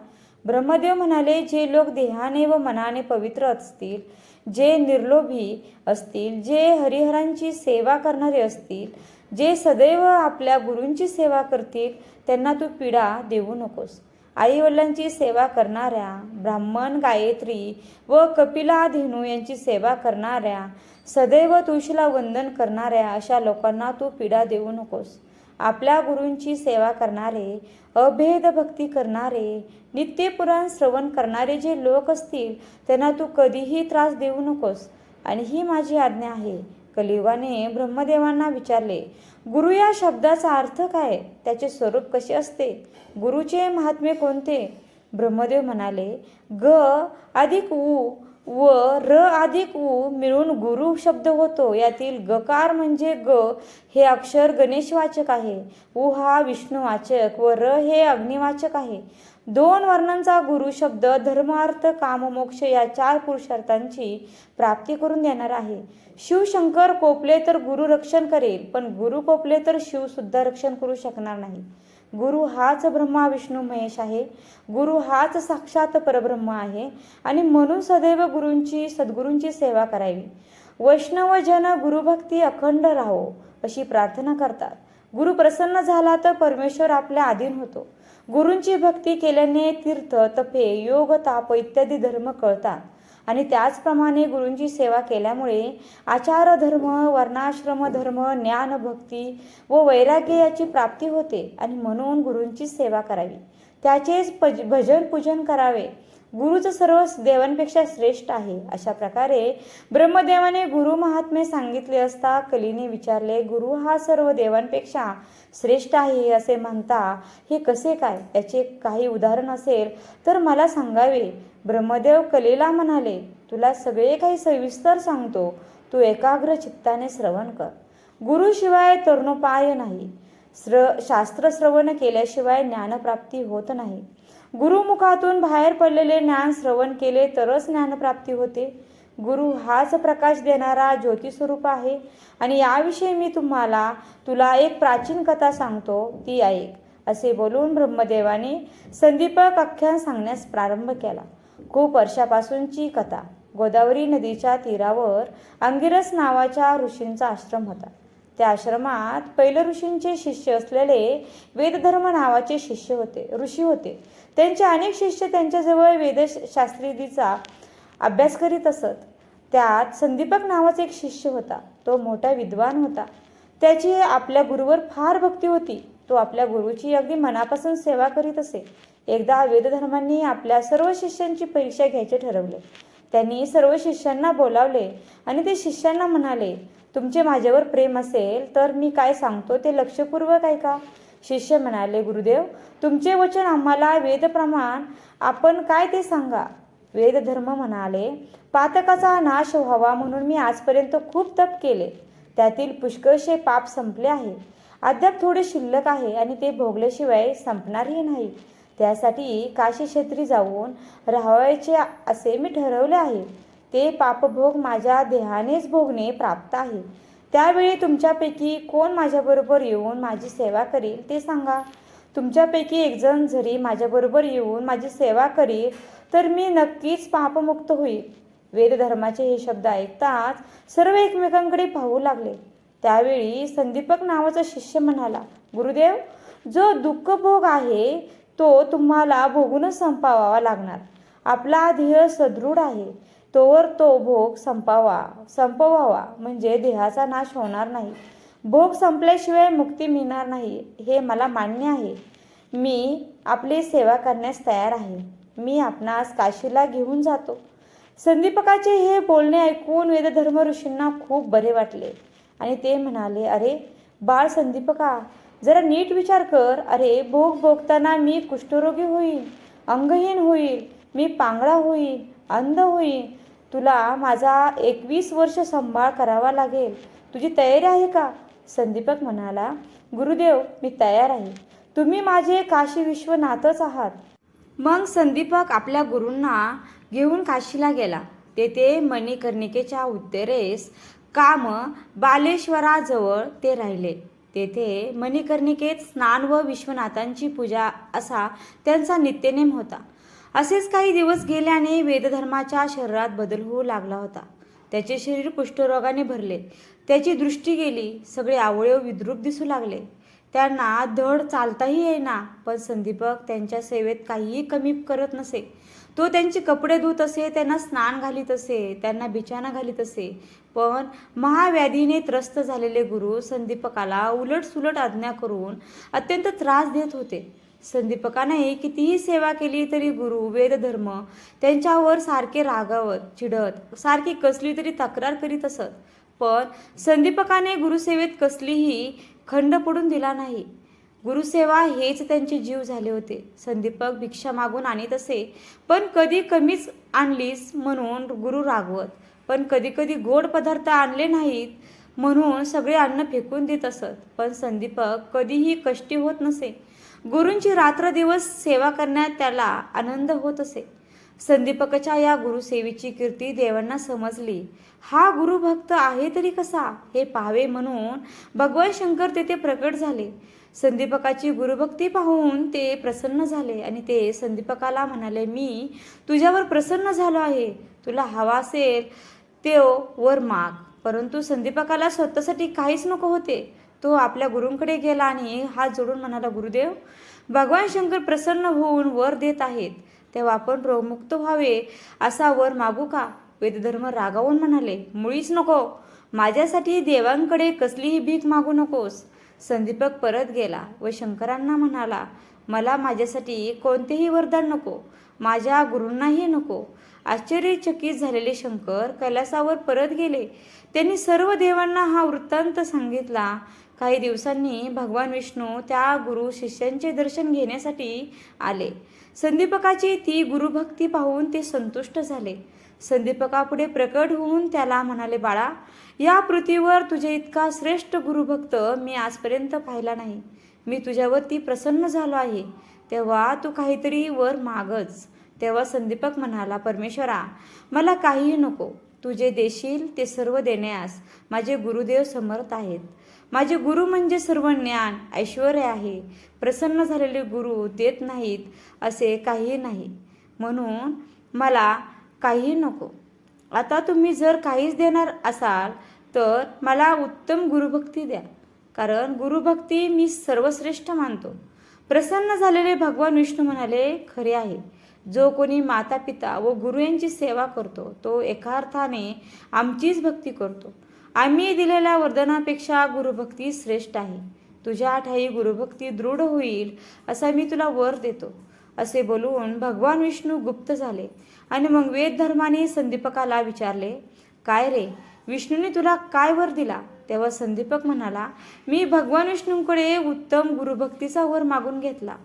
ब्रह्मदेव म्हणाले, जे लोक देहाने व मनाने पवित्र असतील, जे निर्लोभी असतील, जे हरिहरांची सेवा करणारे असतील, जे सदैव आपल्या गुरूंची सेवा करतील त्यांना तू पीडा देऊ नकोस. आईवडिलांची सेवा करणाऱ्या, ब्राह्मण, गायत्री व कपिला धेनू यांची सेवा करणाऱ्या, सदैव तुळशीला वंदन करणाऱ्या अशा लोकांना तू पीडा देऊ नकोस. आपल्या गुरूंची सेवा करणारे, अभेद भक्ती करणारे, नित्यपुराण श्रवण करणारे जे लोक असतील त्यांना तू कधीही त्रास देऊ नकोस. आणि ही माझी आज्ञा आहे. कलियुगाने ब्रह्मदेवांना विचारले, गुरु या शब्दाचा अर्थ काय? त्याचे स्वरूप कसे असते? गुरुचे महात्म्य कोणते? ब्रह्मदेव म्हणाले, ग अधिक उ व र अधिक उ मिळून गुरु शब्द होतो. यातील गकार म्हणजे ग हे अक्षर गणेशवाचक आहे, उ हा विष्णुवाचक व र हे अग्निवाचक आहे. 2 वर्णांचा गुरु शब्द धर्म, अर्थ, काम, मोक्ष या 4 पुरुषार्थांची प्राप्ती करून देणार आहे. शिवशंकर कोपले तर गुरु रक्षण करेल, पण गुरु कोपले तर शिव सुद्धा रक्षण करू शकणार नाही. गुरु हाच ब्रह्मा विष्णू महेश आहे. गुरु हाच साक्षात परब्रह्म आहे आणि म्हणून सदैव गुरूंची, सद्गुरूंची सेवा करावी. वैष्णवजन गुरुभक्ती अखंड राहो अशी प्रार्थना करतात. गुरु प्रसन्न झाला तर परमेश्वर आपल्या अधीन होतो. गुरूंची भक्ती केल्याने तीर्थ, तपे, योग, ताप इत्यादी धर्म कळतात आणि त्याचप्रमाणे गुरूंची सेवा केल्यामुळे आचार धर्म, वर्णाश्रम धर्म, ज्ञान, भक्ती व वैराग्य याची प्राप्ती होते आणि म्हणून गुरूंची सेवा करावी. त्याचेच भजन पूजन करावे. गुरुच सर्व देवांपेक्षा श्रेष्ठ आहे. अशा प्रकारे ब्रह्मदेवाने गुरु महात्म्य सांगितले असता कलीने विचारले, गुरु हा सर्व देवांपेक्षा श्रेष्ठ आहे असे म्हणता हे कसे काय? याचे काही उदाहरण असेल तर मला सांगावे. ब्रह्मदेव कलीला म्हणाले, तुला सगळे काही सविस्तर सांगतो, तू एकाग्र चित्ताने श्रवण कर. गुरुशिवाय तरणोपाय नाही. शास्त्र श्रवण केल्याशिवाय ज्ञानप्राप्ती होत नाही. गुरुमुखातून बाहेर पडलेले ज्ञान श्रवण केले तरच ज्ञानप्राप्ती होते. गुरु हाच प्रकाश देणारा ज्योतिस्वरूप आहे आणि याविषयी मी तुला एक प्राचीन कथा सांगतो, ती ऐक. असे बोलून ब्रह्मदेवाने संदीपक आख्यान सांगण्यास प्रारंभ केला. खूप वर्षापासूनची कथा. गोदावरी नदीच्या तीरावर अंगिरस नावाच्या ऋषींचा आश्रम होता. त्या आश्रमात पैल ऋषींचे शिष्य असलेले वेदधर्म नावाचे ऋषी होते. त्यांचे अनेक शिष्य त्यांच्याजवळ वेदशास्त्रीचा अभ्यास करीत असत. त्यात संदीपक नावाचा एक शिष्य होता. तो मोठा विद्वान होता. त्याची आपल्या गुरुवर फार भक्ती होती. तो आपल्या गुरुची अगदी मनापासून सेवा करीत असे. एकदा वेदधर्मांनी आपल्या सर्व शिष्यांची परीक्षा घ्यायचे ठरवले. त्यांनी सर्व शिष्यांना बोलावले आणि ते शिष्यांना म्हणाले, तुमचे माझ्यावर प्रेम असेल तर मी काय सांगतो ते लक्षपूर्वक ऐका. शिष्य म्हणाले, गुरुदेव, तुमचे वचन आम्हाला वेदप्रमाण आपण काय ते सांगा. वेदधर्म म्हणाले, पातकाचा नाश व्हावा म्हणून मी आजपर्यंत खूप तप केले. त्यातील पुष्कळशे पाप संपले आहे. अद्याप थोडे शिल्लक आहे आणि ते भोगल्याशिवाय संपणारही नाही. त्यासाठी काशी क्षेत्री जाऊन राहायचे असे मी ठरवले आहे. ते पापभोग माझ्या देहानेच भोगणे प्राप्त आहे. त्यावेळी तुमच्यापैकी कोण माझ्याबरोबर येऊन माझी सेवा करील ते सांगा. तुमच्यापैकी एकजण जरी माझ्याबरोबर येऊन माझी सेवा करील तर मी नक्कीच पापमुक्त होईल. वेदधर्माचे हे शब्द ऐकताच सर्व एकमेकांकडे पाहू लागले. त्यावेळी संदीपक नावाचा शिष्य म्हणाला, गुरुदेव, जो दुःखभोग आहे तो तुम्हाला भोगूनच संपवावा लागणार. आपला ध्येय सदृढ आहे तोवर तो भोग संपवावा म्हणजे देहाचा नाश होणार नाही. भोग संपल्याशिवाय मुक्ती मिळणार नाही हे मला मान्य आहे. मी आपली सेवा करण्यास तयार आहे. मी आपणास काशीला घेऊन जातो. संदीपकाचे हे बोलणे ऐकून वेदधर्म ऋषींना खूप बरे वाटले आणि ते म्हणाले, अरे बाळ संदीपका, जरा नीट विचार कर. अरे भोग भोगताना मी कुष्ठरोगी होईल, अंगहीन होईल, मी पांगळा होईल, अंध होईल. तुला माझा 21 वर्ष सांभाळ करावा लागेल. तुझी तयारी आहे का? संदीपक म्हणाला, गुरुदेव, मी तयार आहे. तुम्ही माझे काशी विश्वनाथच आहात. मग संदीपक आपल्या गुरूंना घेऊन काशीला गेला. तेथे मणिकर्णिकेच्या उत्तरेस काम बालेश्वराजवळ ते राहिले. तेथे मणिकर्णिकेत स्नान व विश्वनाथांची पूजा असा त्यांचा नित्यनेम होता. असेच काही दिवस गेल्याने वेदधर्माच्या शरीरात बदल होऊ लागला होता. त्याचे शरीर कुष्ठरोगाने भरले. त्याची दृष्टी गेली. सगळे अवयव विद्रूप दिसू लागले. त्यांना धड चालताही येईना. पण संदीपक त्यांच्या सेवेत काहीही कमी करत नसे. तो त्यांचे कपडे धुत असे, त्यांना स्नान घालीत असे, त्यांना बिछाना घालीत असे. पण महाव्याधीने त्रस्त झालेले गुरु संदीपकाला उलटसुलट आज्ञा करून अत्यंत त्रास देत होते. संदीपकाने कितीही सेवा केली तरी गुरु वेदधर्म त्यांच्यावर सारखे रागावत, चिडत, सारखी कसली तरी तक्रार करीत असत. पण संदीपकाने गुरुसेवेत कसलीही खंड पडून दिला नाही. गुरुसेवा हेच त्यांचे जीव झाले होते. संदीपक भिक्षा मागून आणीत असे, पण कधी कमीच आणलीस म्हणून गुरु रागवत, पण कधी कधी गोड पदार्थ आणले नाहीत म्हणून सगळे अन्न फेकून देत असत. पण संदीपक कधीही कष्टी होत नसे. गुरूंची रात्रदिवस सेवा करण्यात त्याला आनंद होत असे. संदीपकाच्या या गुरुसेवेची कीर्ती देवांना समजली. हा गुरुभक्त आहे तरी कसा हे पाहावे म्हणून भगवान शंकर तेथे प्रकट झाले. संदीपकाची गुरुभक्ती पाहून ते प्रसन्न झाले आणि ते संदीपकाला म्हणाले, मी तुझ्यावर प्रसन्न झालो आहे. तुला हवा असेल ते वर माग. परंतु संदीपकाला स्वतःसाठी काहीच नको होते. तो आपल्या गुरूंकडे गेला आणि हात जोडून म्हणाला, गुरुदेव, भगवान शंकर प्रसन्न होऊन वर देत आहेत, तेव्हा आपण रोगमुक्त व्हावे असा वर मागू का? वेदधर्म रागावून म्हणाले, मुळीच नको. माझ्यासाठी देवांकडे कसलीही भीक मागू नकोस. संदीपक परत गेला व शंकरांना म्हणाला, मला माझ्यासाठी कोणतेही वरदान नको, माझ्या गुरूंनाही नको. आश्चर्यचकित झालेले शंकर कैलासावर परत गेले. त्यांनी सर्व देवांना हा वृत्तांत सांगितला. काही दिवसांनी भगवान विष्णू त्या गुरु शिष्यांचे दर्शन घेण्यासाठी आले. संदीपकाची ती गुरुभक्ती पाहून ते संतुष्ट झाले. संदीपकापुढे प्रकट होऊन त्याला म्हणाले, बाळा, या पृथ्वीवर तुझे इतका श्रेष्ठ गुरुभक्त मी आजपर्यंत पाहिला नाही. मी तुझ्यावरती प्रसन्न झालो आहे. तेव्हा तू काहीतरी वर मागच. तेव्हा संदीपक म्हणाला, परमेश्वरा, मला काहीही नको. तू जे देशील ते सर्व देण्यास माझे गुरुदेव समर्थ आहेत. माझे गुरु म्हणजे सर्व ज्ञान ऐश्वर्य आहे. प्रसन्न झालेले गुरु देत नाहीत असे काही नाही, म्हणून मला काही नको. आता तुम्ही जर काहीच देणार असाल तर मला उत्तम गुरुभक्ती द्या, कारण गुरुभक्ती मी सर्वश्रेष्ठ मानतो. प्रसन्न झालेले भगवान विष्णू म्हणाले, खरे आहे. जो कोणी माता पिता व गुरु यांची सेवा करतो तो एका अर्थाने आमचीच भक्ती करतो. आम्ही दिलेल्या वरदानापेक्षा गुरुभक्ती श्रेष्ठ आहे. तुझ्या ठाई गुरुभक्ती दृढ होईल असा मी तुला वर देतो. असे बोलून भगवान विष्णू गुप्त झाले आणि मग वेदधर्माने संदीपकाला विचारले, काय रे, विष्णूने तुला काय वर दिला? तेव्हा संदीपक म्हणाला, मी भगवान विष्णूंकडे उत्तम गुरुभक्तीचा वर मागून घेतला.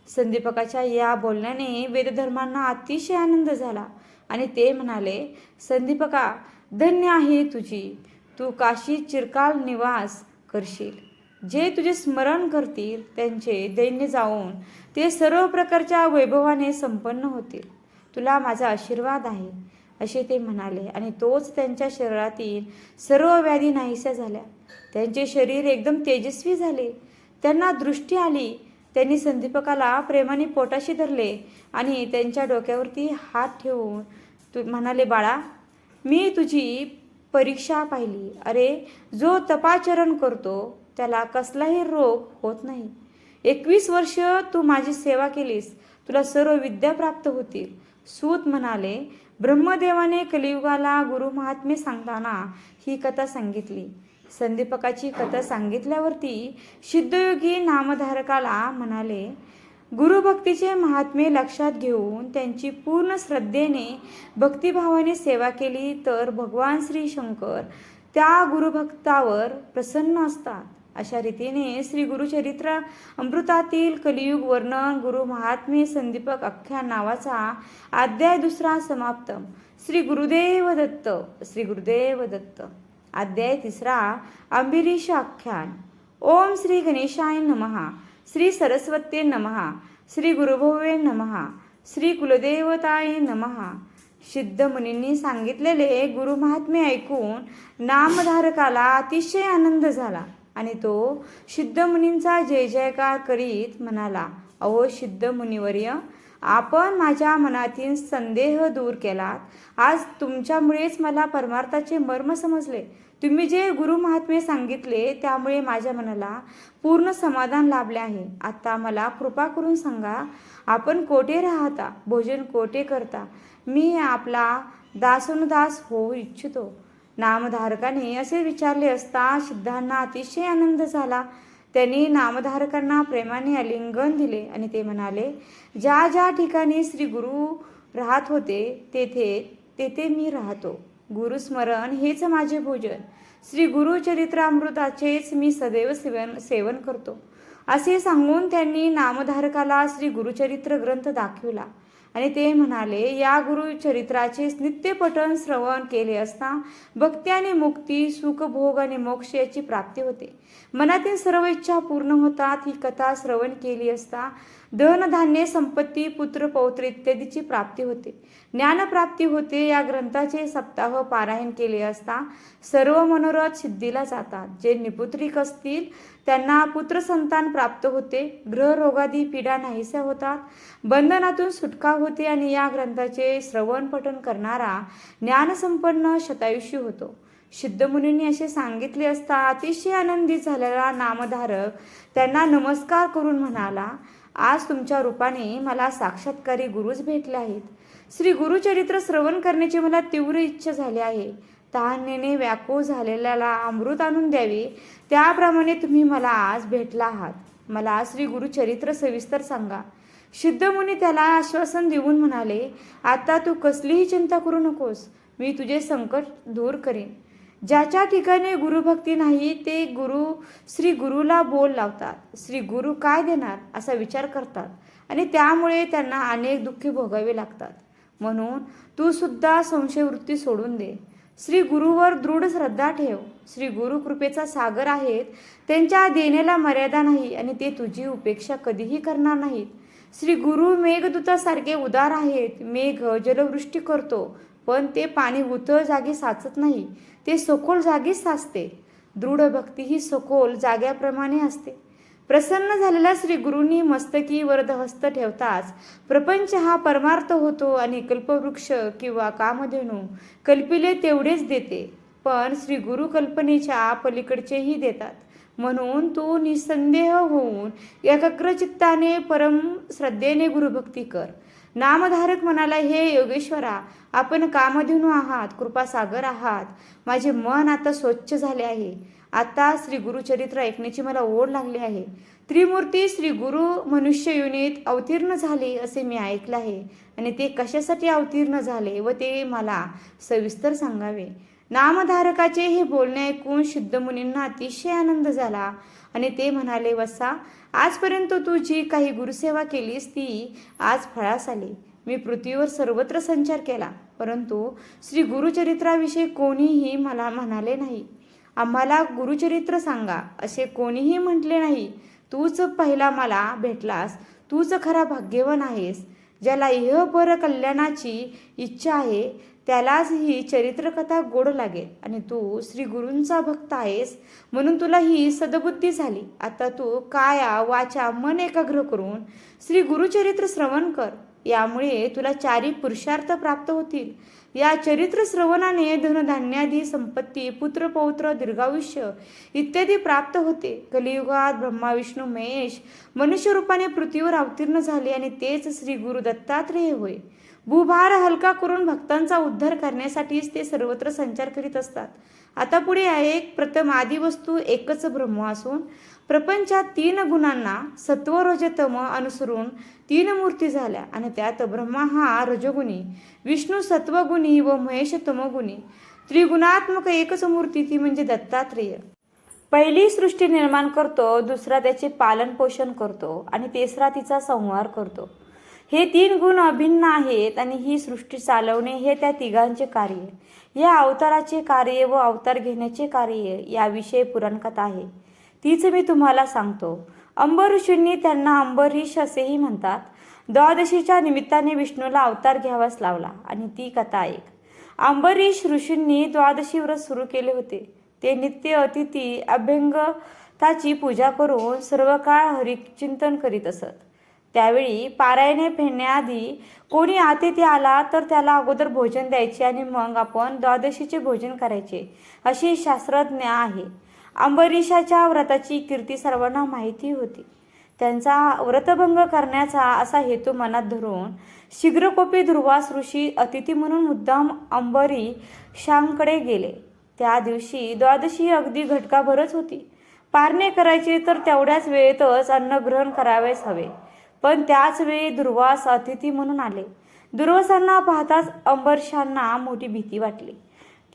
संदीपकाच्या या बोलण्याने वेदधर्मांना अतिशय आनंद झाला आणि ते म्हणाले, संदीपका, धन्य आहे तुझी. तू काशीत चिरकाल निवास करशील. जे तुझे स्मरण करतील त्यांचे दैन्य जाऊन ते सर्व प्रकारच्या वैभवाने संपन्न होतील. तुला माझा आशीर्वाद आहे, असे ते म्हणाले आणि तोच त्यांच्या शरीरातील सर्व व्याधी नाहीशा झाल्या. त्यांचे शरीर एकदम तेजस्वी झाले. त्यांना दृष्टी आली. त्यांनी संदीपकाला प्रेमाने पोटाशी धरले आणि त्यांच्या डोक्यावरती हात ठेवून म्हणाले, बाळा, मी तुझी परीक्षा पाहिली. अरे, जो तपाचरण करतो त्याला कसलाही रोग होत नाही. 21 वर्ष तू माझी सेवा केलीस, तुला सर्व विद्या प्राप्त होतील. सूत म्हणाले, ब्रह्मदेवाने कलियुगाला गुरु महात्म्य सांगताना ही कथा सांगितली. संदीपकाची कथा सांगितल्यावरती सिद्धयोगी नामधारकाला म्हणाले, गुरुभक्तीचे महात्म्य लक्षात घेऊन त्यांची पूर्ण श्रद्धेने भक्तिभावाने सेवा केली तर भगवान श्री शंकर त्या गुरुभक्तावर प्रसन्न असतात. अशा रीतीने श्री गुरुचरित्र अमृतातील कलियुग वर्णन गुरु महात्म्य संदीपक आख्यान नावाचा अध्याय 2 समाप्त. श्री गुरुदेव दत्त. श्री गुरुदेव दत्त. अध्याय 3 अंबिरीश आख्यान. ओम श्री गणेशाय नमः. श्री सरस्वते नमः. श्री गुरुभवे नमः. श्री कुलदेवताय नमः. सिद्ध मुनींनी सांगितलेले गुरु महात्म्य ऐकून नामधारकाला अतिशय आनंद झाला आणि तो सिद्ध मुनींचा जय जयकार करीत म्हणाला, अहो सिद्ध मुनिवर्य, आपण माझ्या मनातील संदेह दूर केलात. आज तुमच्यामुळेच मला परमार्थाचे मर्म समजले. तुम्ही जे गुरु महात्मे सांगितले त्यामुळे माझ्या मनाला पूर्ण समाधान लाभले आहे. आता मला कृपा करून सांगा, आपण कोठे राहता, भोजन कोठे करता? मी आपला दासोनुदास होऊ इच्छितो. नामधारकाने असे विचारले असता सिद्धांना अतिशय आनंद झाला. त्यांनी नामधारकांना प्रेमाने आलिंगन दिले आणि ते म्हणाले, ज्या ज्या ठिकाणी श्री गुरु राहत होते तेथे मी राहतो. गुरुस्मरण हेच माझे भोजन. श्री गुरु चरित्रामृताचेच मी सदैव सेवन करतो. असे सांगून त्यांनी नामधारकाला श्री गुरुचरित्र ग्रंथ दाखविला आणि ते म्हणाले, या गुरुचरित्राचे नित्य पठण श्रवण केले असता भक्ती आणि मुक्ती, सुख, भोग आणि मोक्ष याची प्राप्ती होते. मनातील सर्व इच्छा पूर्ण होतात. ही कथा श्रवण केली असता धन, धान्य, संपत्ती, पुत्र, पौत्र इत्यादीची प्राप्ती होते. ज्ञानप्राप्ती होते. या ग्रंथाचे सप्ताह पारायण केले असता सर्व मनोरथ सिद्धीला जातात. जे निपुत्रिक असतील त्यांना पुत्र संतान प्राप्त होते. ग्रह रोगादी पीडा नाहीशा होतात. बंधनातून सुटका होते आणि या ग्रंथाचे श्रवण पठण करणारा ज्ञानसंपन्न शतायुषी होतो. सिद्धमुनींनी असे सांगितले असता अतिशय आनंदित झालेला नामधारक त्यांना नमस्कार करून म्हणाला, आज तुमच्या रूपाने मला साक्षात्कारी गुरुच भेटले आहेत. श्री गुरुचरित्र श्रवण करण्याची मला तीव्र इच्छा झाली आहे. तहानेने व्याकुळ झालेल्याला अमृत आणून द्यावे, त्याप्रमाणे तुम्ही मला आज भेटला आहात. मला श्री गुरुचरित्र सविस्तर सांगा. सिद्धमुनी त्याला आश्वासन देऊन म्हणाले, आता तू कसलीही चिंता करू नकोस. मी तुझे संकट दूर करेन. ज्याच्या ठिकाणी गुरुभक्ती नाही ते गुरु श्री गुरुला बोल लावतात. श्री गुरु काय देणार असा विचार करतात आणि त्यामुळे त्यांना अनेक दुःखे भोगावे लागतात. म्हणून तू सुद्धा संशयवृत्ती सोडून दे. श्री गुरुवर दृढ श्रद्धा ठेव. श्री गुरु कृपेचा सागर आहेत. त्यांच्या देण्याला मर्यादा नाही आणि ते तुझी उपेक्षा कधीही करणार नाहीत. श्री गुरु मेघदूतासारखे उदार आहेत. मेघ जलवृष्टी करतो, पण ते पाणी उथळ जागी साचत नाही, ते सखोल जागीच साचते. दृढ भक्ती ही सखोल जाग्याप्रमाणे असते. प्रसन्न झालेल्या श्री गुरूंनी मस्तकी वरदहस्त ठेवताच प्रपंच हा परमार्थ होतो आणि कल्पवृक्ष किंवा कामधेनू कल्पिले तेवढेच देते, पण श्री गुरु कल्पनेच्या पलीकडचेही देतात. म्हणून तू निसंदेह होऊन एकाग्र चित्ताने परम श्रद्धेने गुरुभक्ती कर. नामधारक म्हणाला, हे योगेश्वरा, आपण कामधेनू आहात, कृपासागर आहात. माझे मन आता स्वच्छ झाले आहे. आता श्री गुरुचरित्र ऐकण्याची मला ओढ लागली आहे. त्रिमूर्ती श्री गुरु मनुष्य योनीत अवतीर्ण झाले असे मी ऐकले आहे आणि ते कशासाठी अवतीर्ण झाले व ते मला सविस्तर सांगावे. नामधारकाचे हे बोलणे ऐकून सिद्धमुनींना अतिशय आनंद झाला आणि ते म्हणाले, वत्सा, आजपर्यंत तू जी काही गुरुसेवा केलीस ती आज फळास आली. मी पृथ्वीवर सर्वत्र संचार केला, परंतु श्री गुरुचरित्राविषयी कोणीही मला म्हणाले नाही. आम्हाला गुरुचरित्र सांगा असे कोणीही म्हटले नाही. तूच पहिला मला भेटलास. तूच खरा भाग्यवान आहेस. ज्याला इहपर कल्याणाची इच्छा आहे त्यालाच ही चरित्रकथा गोड लागेल आणि तू श्री गुरूंचा भक्त आहेस म्हणून तुला ही सद्बुद्धी झाली. आता तू काया वाचा मन एकाग्र करून श्री गुरुचरित्र श्रवण कर. यामुळे तुला चारी पुरुषार्थ प्राप्त होतील. या चरित्र श्रवणाने धनधान्यादी संपत्ती, पुत्र पौत्र, दीर्घायुष्य इत्यादी प्राप्त होते. कलियुगात ब्रह्मा विष्णू महेश मनुष्य रूपाने पृथ्वीवर अवतीर्ण झाले आणि तेच श्री गुरु दत्तात्रेय होय. भूभार हलका करून भक्तांचा उद्धार करण्यासाठीच ते सर्वत्र संचार करीत असतात. आता पुढे आहे. प्रथम आदी वस्तू एकच ब्रह्म असून प्रपंचात 3 गुणांना सत्व रजतम अनुसरून 3 मूर्ती झाल्या आणि त्यात ब्रह्मा हा रजोगुणी, विष्णू सत्वगुणी व महेश तमोगुणी. त्रिगुणात्मक एकच मूर्ती ती म्हणजे दत्तात्रेय. पहिली सृष्टी निर्माण करतो, दुसरा त्याचे पालन पोषण करतो आणि तिसरा तिचा संहार करतो. हे 3 गुण अभिन्न आहेत आणि ही सृष्टी चालवणे हे त्या तिघांचे कार्य. या अवताराचे कार्य व अवतार घेण्याचे कार्य याविषयी पुराणकथा आहे. तीच मी तुम्हाला सांगतो. अंबर ऋषींनी त्यांना अंबरीश असेही म्हणतात. द्वादशीच्या निमित्ताने विष्णूला अवतार घ्यावाच लावला आणि ती कथा ऐक. अंबरीश ऋषींनी द्वादशी व्रत सुरू केले होते. ते नित्य अतिथी अभ्यंगताची पूजा करून सर्व काळ हरिचिंतन करीत असत. त्यावेळी पारायणे फेडण्याआधी कोणी अतिथी आला तर त्याला अगोदर भोजन द्यायचे आणि मग आपण द्वादशीचे भोजन करायचे, अशी शास्त्रज्ञ आहे. अंबरीषाच्या व्रताची कीर्ती सर्वांना माहिती होती. त्यांचा व्रतभंग करण्याचा असा हेतू मनात धरून शीघ्रकोपी दुर्वास ऋषी अतिथी म्हणून मुद्दाम अंबरीषांकडे गेले. त्या दिवशी द्वादशी अगदी घटकाभरच होती. पारणे करायचे तर तेवढ्याच वेळेतच अन्न ग्रहण करावेच हवे. पण त्याच वेळी दुर्वास अतिथी म्हणून आले. दुर्वासांना पाहताच अंबरीषांना मोठी भीती वाटली.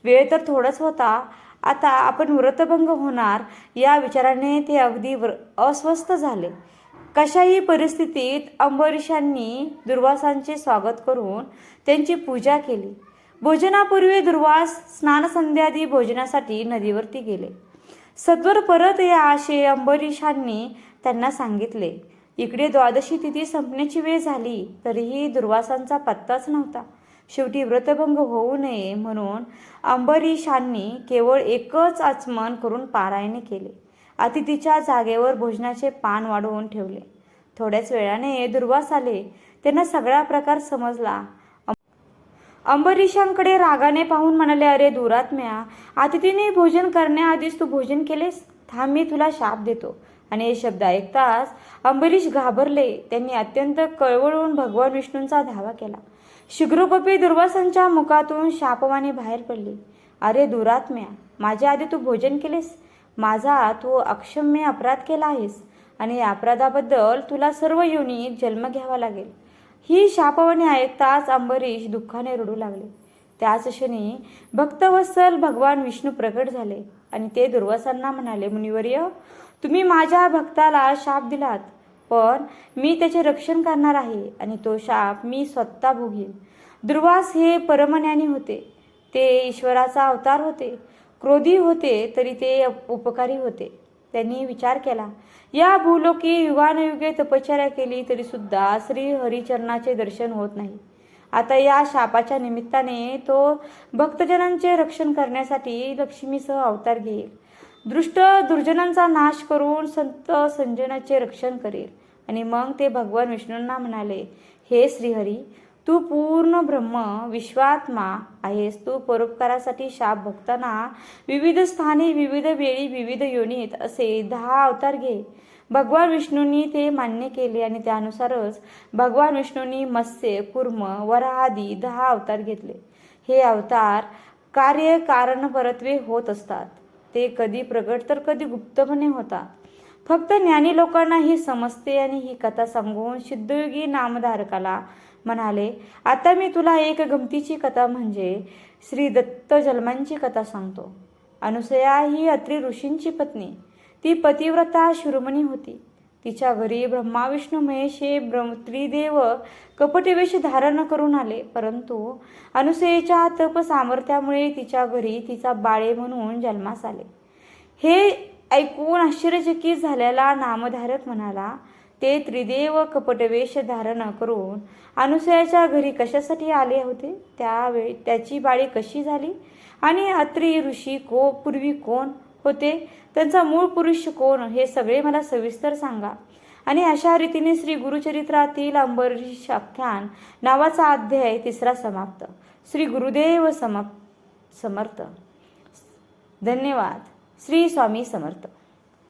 वेळ तर थोडाच होता, आता आपण व्रतभंग होणार या विचाराने ते अगदी अस्वस्थ झाले. कशाही परिस्थितीत अंबरीषांनी दुर्वासांचे स्वागत करून त्यांची पूजा केली. भोजनापूर्वी दुर्वास स्नानसंध्यादी भोजनासाठी नदीवरती गेले. सत्वर परत या असे अंबरीषांनी त्यांना सांगितले. इकडे द्वादशी तिथी संपण्याची वेळ झाली तरीही दुर्वासांचा पत्ताच नव्हता. शेवटी व्रतभंग होऊ नये म्हणून अंबरीषांनी केवळ एकच आचमन करून पारायणे केले. अतिथीच्या जागेवर भोजनाचे पान वाढवून ठेवले. थोड्याच वेळाने दुर्वास आले. त्यांना सगळा प्रकार समजला. अंबरीषांकडे रागाने पाहून म्हणाले, अरे दुरात्म्या, अतिथीने भोजन करण्याआधीच तू भोजन केलेस? थांब, मी तुला शाप देतो. आणि हे शब्द ऐकताच अंबरीष घाबरले. त्यांनी अत्यंत कळवळून भगवान विष्णूंचा धावा केला. शीघ्रकोपी दुर्वासांच्या मुखातून शापवाणी बाहेर पडली. अरे दुरात्म्या, माझ्या आधी तू भोजन केलेस. माझा तू अक्षम्य अपराध केला आहेस आणि या अपराधाबद्दल तुला सर्व योनीत जन्म घ्यावा लागेल. ही शापवाणी ऐकताच अंबरीष दुःखाने रडू लागले. त्याच क्षणी भक्तवत्सल भगवान विष्णू प्रकट झाले आणि ते दुर्वासांना म्हणाले, मुनिवर्य, तुम्ही माझ्या भक्ताला शाप दिलात, पण मी त्याचे रक्षण करणार आहे आणि तो शाप मी स्वतः भोगीन. दुर्वास हे परमज्ञानी होते. ते ईश्वराचा अवतार होते. क्रोधी होते तरी ते उपकारी होते. त्यांनी विचार केला, या भूलोकी युगानुयुगे तपश्चर्या केली तरी सुद्धा श्री हरिचरणाचे दर्शन होत नाही. आता या शापाच्या निमित्ताने तो भक्तजनांचे रक्षण करण्यासाठी लक्ष्मीसह अवतार घेईल. दुष्ट दुर्जनांचा नाश करून संत संजनाचे रक्षण करेल. आणि मग ते भगवान विष्णूंना म्हणाले, हे श्रीहरी, तू पूर्ण ब्रह्म विश्वात्मा आहेस. तू परोपकारासाठी शाप भक्तांना विविध स्थानी, विविध वेळी, विविध योनीत असे 10 अवतार घे. भगवान विष्णूंनी ते मान्य केले आणि त्यानुसारच भगवान विष्णूंनी मत्स्य, कूर्म, वराह आदी 10 अवतार घेतले. हे अवतार कार्य कारणपरत्वे होत असतात. ते कधी प्रगट तर कधी गुप्तपणे होतात. फक्त ज्ञानी लोकांना ही समजते आणि ही कथा सांगून सिद्धयोगी नामधारकाला म्हणाले, आता मी तुला एक गमतीची कथा म्हणजे श्री दत्त जन्मांची कथा सांगतो. अनुसया ही अत्री ऋषींची पत्नी. ती पतिव्रता शिरोमणी होती. तिच्या घरी ब्रह्मा विष्णू महेश हे त्रिदेव कपटवेश धारण करून आले. परंतु अनुसयेच्या तप सामर्थ्यामुळे तिच्या घरी तिचा बाळे म्हणून जन्मास आले. हे ऐकून आश्चर्यचकित झालेला नामधारक म्हणाला, ते त्रिदेव कपटवेश धारण करून अनुसयाच्या घरी कशासाठी आले होते? त्यावेळी त्याची बाळे कशी झाली? आणि अत्री ऋषी पूर्वी कोण होते? त्यांचा मूळ पुरुष कोण? हे सगळे मला सविस्तर सांगा. आणि अशा रीतीने श्री गुरुचरित्रातील अंबरीष आख्यान नावाचा अध्याय 3 समाप्त. श्री गुरुदेव समर्थ. धन्यवाद. श्री स्वामी समर्थ.